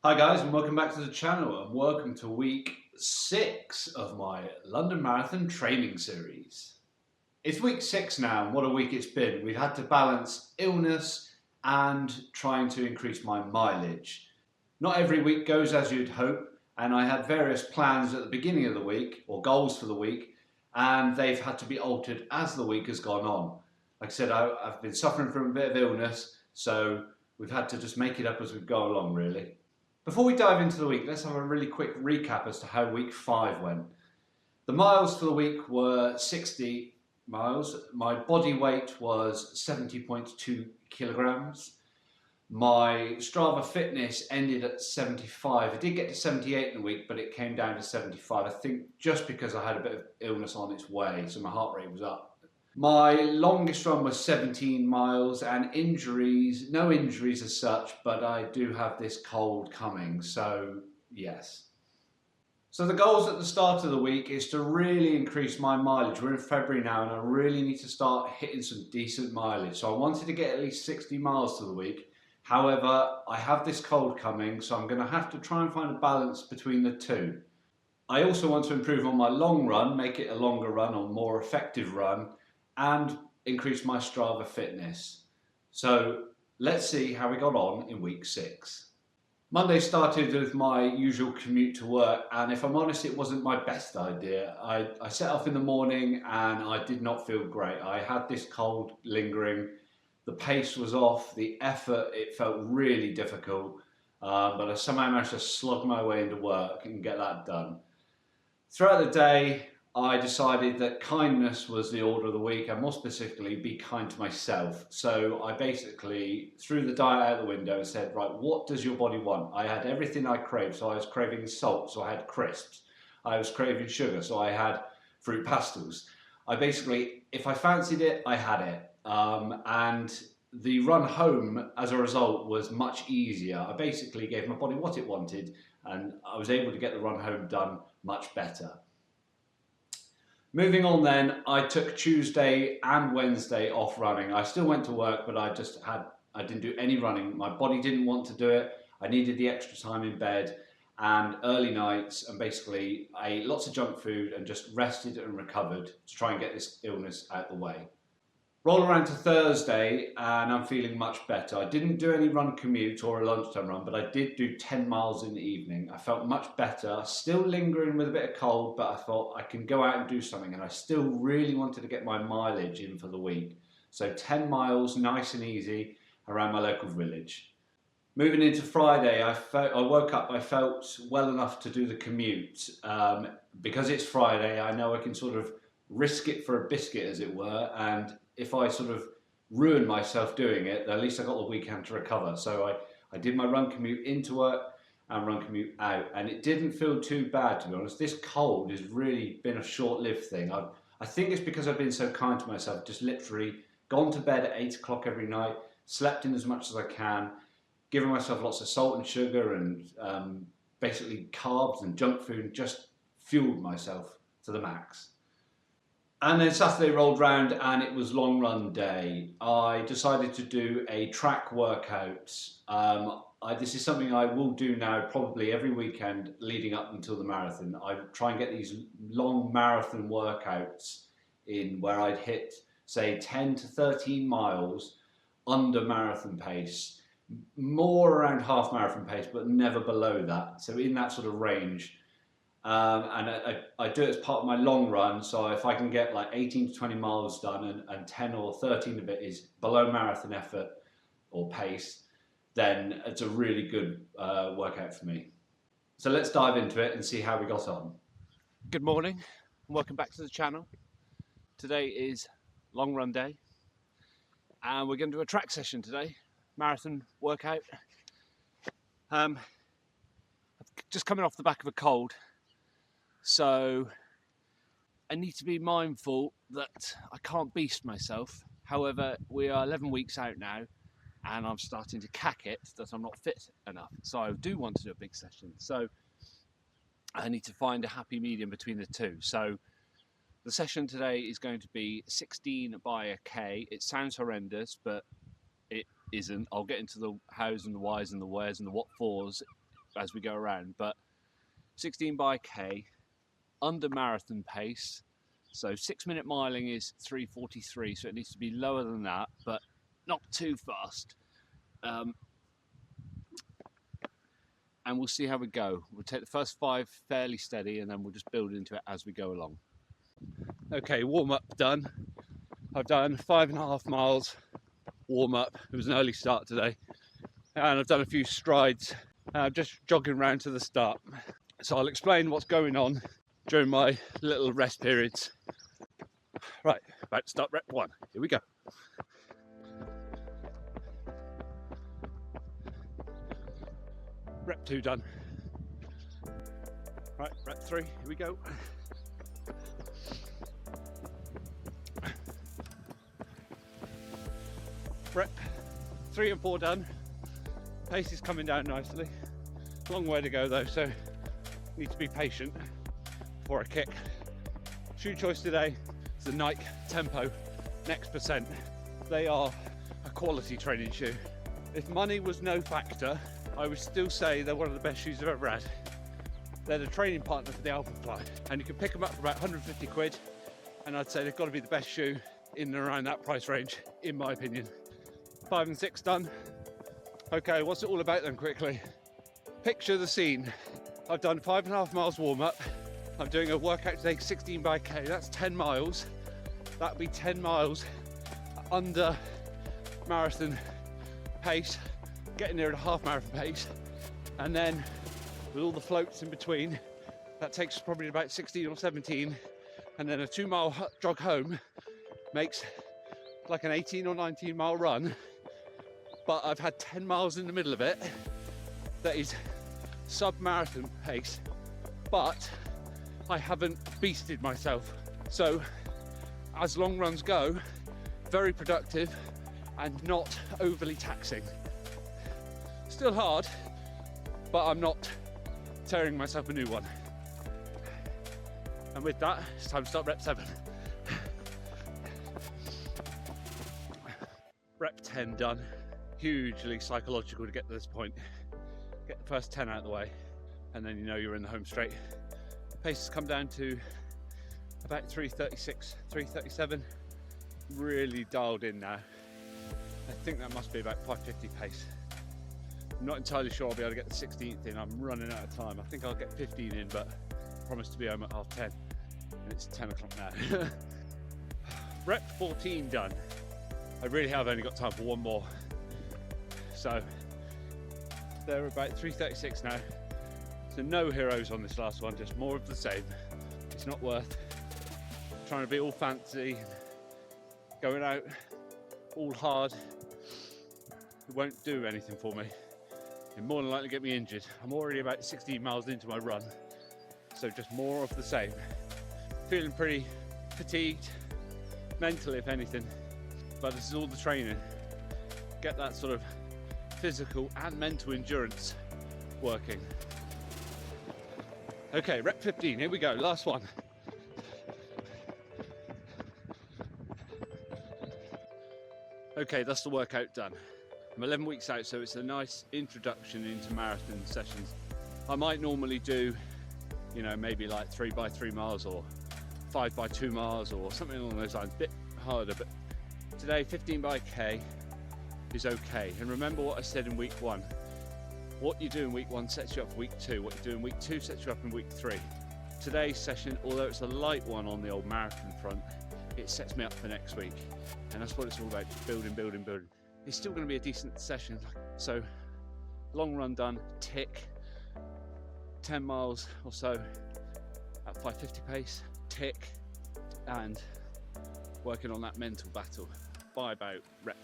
Hi guys, and welcome back to the channel, and welcome to week 6 of my London Marathon training series. It's week 6 now, and what a week it's been. We've had to balance illness and trying to increase my mileage. Not every week goes as you'd hope, and I had various plans at the beginning of the week, or goals for the week, and they've had to be altered as the week has gone on. Like I said, I've been suffering from a bit of illness, so we've had to just make it up as we go along, really. Before we dive into the week, let's have a really quick recap as to how week 5 went. The miles for the week were 60 miles. My body weight was 70.2 kilograms. My Strava fitness ended at 75. I did get to 78 in the week, but it came down to 75. I think just because I had a bit of illness on its way, so my heart rate was up. My longest run was 17 miles, and no injuries as such, but I do have this cold coming, so yes. So the goals at the start of the week is to really increase my mileage. We're in February now, and I really need to start hitting some decent mileage. So I wanted to get at least 60 miles to the week. However, I have this cold coming, so I'm going to have to try and find a balance between the two. I also want to improve on my long run, make it a longer run or more effective run, and increase my Strava fitness. So let's see how we got on in week 6. Monday started with my usual commute to work, and if I'm honest, it wasn't my best idea. I set off in the morning and I did not feel great. I had this cold lingering, the pace was off, the effort, it felt really difficult, but I somehow managed to slog my way into work and get that done. Throughout the day, I decided that kindness was the order of the week, and more specifically, be kind to myself. So I basically threw the diet out the window and said, right, what does your body want? I had everything I craved. So I was craving salt, so I had crisps. I was craving sugar, so I had fruit pastels. I basically, if I fancied it, I had it. And the run home, as a result, was much easier. I basically gave my body what it wanted, and I was able to get the run home done much better. Moving on then, I took Tuesday and Wednesday off running. I still went to work, but I didn't do any running. My body didn't want to do it. I needed the extra time in bed and early nights, and basically I ate lots of junk food and just rested and recovered to try and get this illness out the way. Roll around to Thursday and I'm feeling much better. I didn't do any run commute or a lunchtime run, but I did do 10 miles in the evening. I felt much better, still lingering with a bit of cold, but I thought I can go out and do something, and I still really wanted to get my mileage in for the week. So 10 miles, nice and easy, around my local village. Moving into Friday, I woke up, I felt well enough to do the commute. Because it's Friday, I know I can sort of risk it for a biscuit, as it were, and if I sort of ruin myself doing it, at least I got the weekend to recover. So I did my run commute into work and run commute out, and it didn't feel too bad, to be honest. This cold has really been a short-lived thing. I think it's because I've been so kind to myself, just literally gone to bed at 8 o'clock every night, slept in as much as I can, given myself lots of salt and sugar and basically carbs and junk food, and just fueled myself to the max. And then Saturday rolled round and it was long run day. I decided to do a track workout. This is something I will do now probably every weekend leading up until the marathon. I try and get these long marathon workouts in where I'd hit, say, 10 to 13 miles under marathon pace, more around half marathon pace, but never below that. So in that sort of range. And I do it as part of my long run, so if I can get like 18 to 20 miles done and 10 or 13 of it is below marathon effort or pace, then it's a really good workout for me. So let's dive into it and see how we got on. Good morning and welcome back to the channel. Today is long run day and we're going to do a track session today, marathon workout. Just coming off the back of a cold, so I need to be mindful that I can't beast myself. However, we are 11 weeks out now and I'm starting to cack it that I'm not fit enough. So I do want to do a big session. So I need to find a happy medium between the two. So the session today is going to be 16 by a K. It sounds horrendous, but it isn't. I'll get into the hows and the whys and the wheres and the what fors as we go around. But 16 by K, under marathon pace. So 6-minute miling is 3:43, so it needs to be lower than that, but not too fast. And we'll see how we go. We'll take the first 5 fairly steady, and then we'll just build into it as we go along. Okay, warm-up done. I've done 5.5 miles warm-up. It was an early start today, and I've done a few strides. I'm just jogging around to the start. So I'll explain what's going on during my little rest periods. Right, about to start rep 1. Here we go. Rep 2 done. Right, rep 3, here we go. Rep 3 and 4 done. Pace is coming down nicely. Long way to go though, so need to be patient before I kick. Shoe choice today is the Nike Tempo Next Percent. They are a quality training shoe. If money was no factor, I would still say they're one of the best shoes I've ever had. They're the training partner for the Alphafly, and you can pick them up for about 150 quid, and I'd say they've got to be the best shoe in and around that price range, in my opinion. 5 and 6 done. Okay, what's it all about then quickly? Picture the scene. I've done 5.5 miles warm up. I'm doing a workout today, 16 by K, that's 10 miles. That'd be 10 miles under marathon pace, getting near at a half marathon pace. And then with all the floats in between, that takes probably about 16 or 17. And then a 2-mile jog home makes like an 18 or 19 mile run. But I've had 10 miles in the middle of it that is sub-marathon pace, but I haven't beasted myself. So as long runs go, very productive and not overly taxing. Still hard, but I'm not tearing myself a new one. And with that, it's time to start rep 7. Rep 10 done. Hugely psychological to get to this point. Get the first 10 out of the way, and then you know you're in the home straight. Pace has come down to about 3:36, 3:37. Really dialed in now. I think that must be about 5:50 pace. I'm not entirely sure I'll be able to get the 16th in. I'm running out of time. I think I'll get 15 in, but I promise to be home at 10:30. And it's 10 o'clock now. Rep 14 done. I really have only got time for one more. So they're about 3:36 now. So no heroes on this last one, just more of the same. It's not worth trying to be all fancy, going out all hard. It won't do anything for me. It'll more than likely get me injured. I'm already about 16 miles into my run, so just more of the same. Feeling pretty fatigued, mentally if anything, but this is all the training. Get that sort of physical and mental endurance working. Okay, rep 15, here we go, last one. Okay, that's the workout done. I'm 11 weeks out, so it's a nice introduction into marathon sessions. I might normally do, you know, maybe like 3 by 3 miles or 5 by 2 miles or something along those lines, a bit harder, but today 15 by K is okay. And remember what I said in week 1. What you do in week 1 sets you up for week 2. What you do in week 2 sets you up in week 3. Today's session, although it's a light one on the old marathon front, it sets me up for next week. And that's what it's all about, just building, building, building. It's still going to be a decent session. So long run done, tick. 10 miles or so at 5:50 pace, tick. And working on that mental battle. By about rep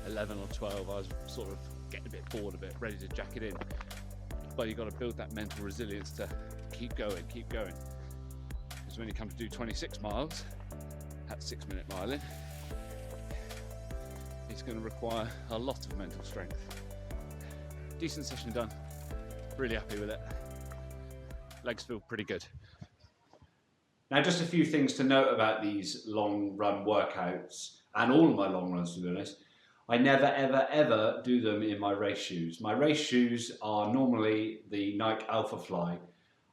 11 or 12, I was sort of getting a bit bored of it, ready to jack it in. But you've got to build that mental resilience to keep going, keep going. Because when you come to do 26 miles at 6-minute miling, it's going to require a lot of mental strength. Decent session done, really happy with it. Legs feel pretty good. Now, just a few things to note about these long run workouts, and all of my long runs to be honest. I never, ever, ever do them in my race shoes. My race shoes are normally the Nike Alpha Fly.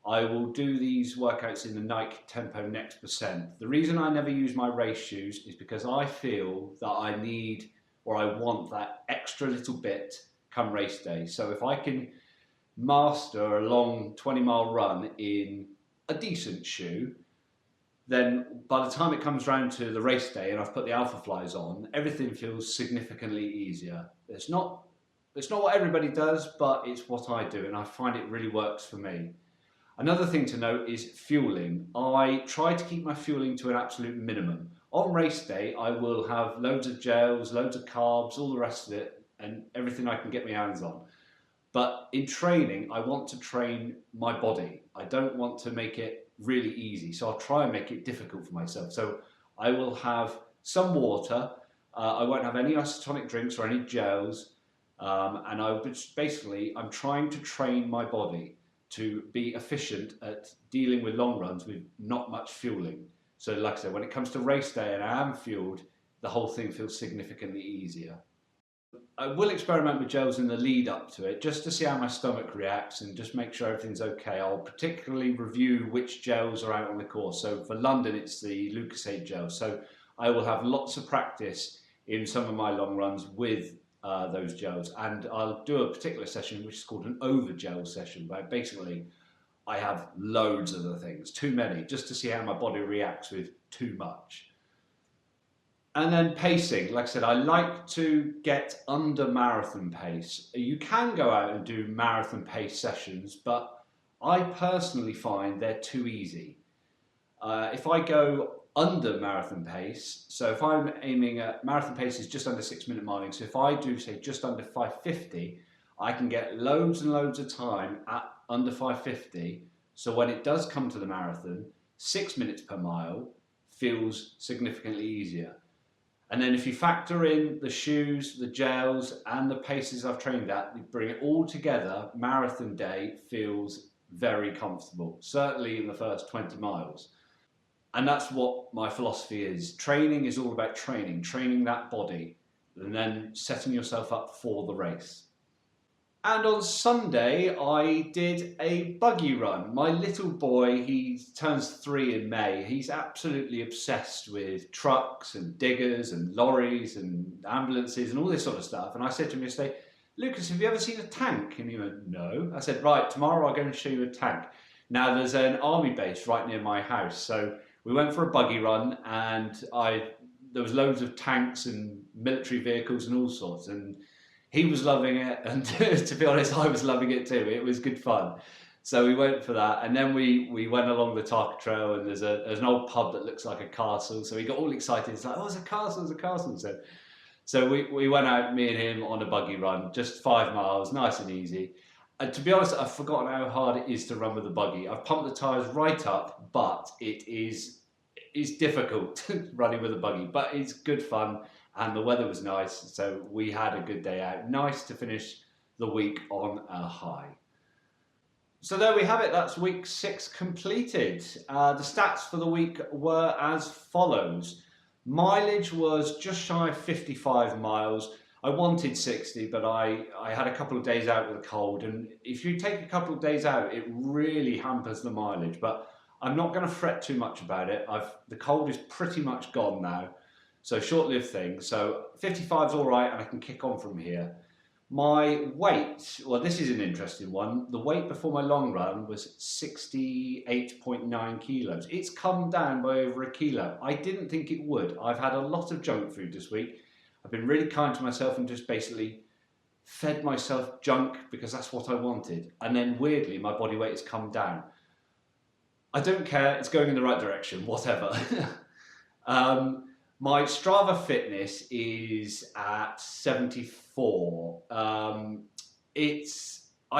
I will do these workouts in the Nike Tempo Next Percent. The reason I never use my race shoes is because I feel that I need, or I want, that extra little bit come race day. So if I can master a long 20-mile run in a decent shoe, then by the time it comes round to the race day and I've put the Alpha Flies on, everything feels significantly easier. It's not what everybody does, but it's what I do, and I find it really works for me. Another thing to note is fueling. I try to keep my fueling to an absolute minimum. On race day, I will have loads of gels, loads of carbs, all the rest of it, and everything I can get my hands on. But in training, I want to train my body. I don't want to make it really easy. So I'll try and make it difficult for myself. So I will have some water. I won't have any isotonic drinks or any gels. And I'm trying to train my body to be efficient at dealing with long runs with not much fueling. So like I said, when it comes to race day and I am fueled, the whole thing feels significantly easier. I will experiment with gels in the lead up to it just to see how my stomach reacts and just make sure everything's okay. I'll particularly review which gels are out on the course. So for London, it's the Lucozade gel. So I will have lots of practice in some of my long runs with those gels, and I'll do a particular session which is called an over gel session, where basically I have loads of the things, too many, just to see how my body reacts with too much. And then pacing, like I said, I like to get under marathon pace. You can go out and do marathon pace sessions, but I personally find they're too easy. If I go under marathon pace, so if I'm aiming at marathon pace is just under 6 minute miling, so if I do say just under 5:50, I can get loads and loads of time at under 5:50. So when it does come to the marathon, 6 minutes per mile feels significantly easier. And then if you factor in the shoes, the gels, and the paces I've trained at, you bring it all together, marathon day feels very comfortable, certainly in the first 20 miles. And that's what my philosophy is. Training is all about training that body, and then setting yourself up for the race. And on Sunday, I did a buggy run. My little boy, he turns 3 in May. He's absolutely obsessed with trucks and diggers and lorries and ambulances and all this sort of stuff. And I said to him yesterday, Lucas, have you ever seen a tank? And he went, no. I said, right, tomorrow I'll go and show you a tank. Now there's an army base right near my house. So we went for a buggy run, and there was loads of tanks and military vehicles and all sorts. And he was loving it, and to be honest, I was loving it too. It was good fun. So we went for that, and then we went along the Tarka Trail, and there's an old pub that looks like a castle. So he got all excited. It's like, oh, it's a castle, it's a castle. So we went out, me and him, on a buggy run, just 5 miles, nice and easy. And to be honest, I've forgotten how hard it is to run with a buggy. I've pumped the tyres right up, but it's difficult running with a buggy, but it's good fun. And the weather was nice, so we had a good day out. Nice to finish the week on a high. So there we have it, that's week 6 completed. The stats for the week were as follows. Mileage was just shy of 55 miles. I wanted 60, but I had a couple of days out with a cold, and if you take a couple of days out, it really hampers the mileage, but I'm not going to fret too much about it. The cold is pretty much gone now. So short-lived thing. So 55 is all right, and I can kick on from here. My weight, well, this is an interesting one. The weight before my long run was 68.9 kilos. It's come down by over a kilo. I didn't think it would. I've had a lot of junk food this week. I've been really kind to myself and just basically fed myself junk because that's what I wanted. And then weirdly, my body weight has come down. I don't care. It's going in the right direction, whatever. My Strava fitness is at 74. I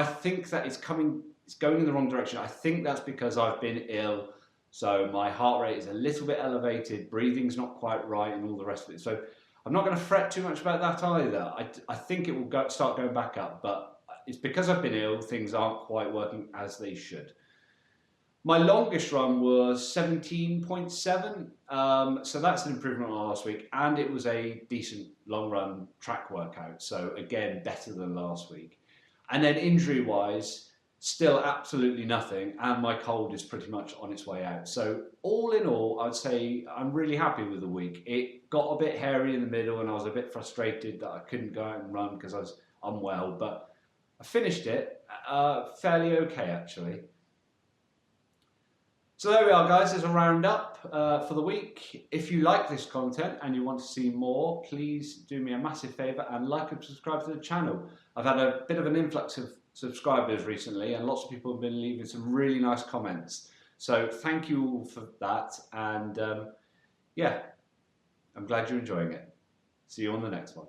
think that it's going in the wrong direction. I think that's because I've been ill. So my heart rate is a little bit elevated, breathing's not quite right, and all the rest of it. So I'm not going to fret too much about that either. I think it will start going back up, but it's because I've been ill, things aren't quite working as they should. My longest run was 17.7, so that's an improvement on last week, and it was a decent long run track workout, so again, better than last week. And then injury-wise, still absolutely nothing, and my cold is pretty much on its way out. So all in all, I'd say I'm really happy with the week. It got a bit hairy in the middle, and I was a bit frustrated that I couldn't go out and run because I was unwell, but I finished it fairly okay, actually. So there we are, guys. There's a roundup for the week. If you like this content and you want to see more, please do me a massive favour and like and subscribe to the channel. I've had a bit of an influx of subscribers recently, and lots of people have been leaving some really nice comments. So thank you all for that, and yeah, I'm glad you're enjoying it. See you on the next one.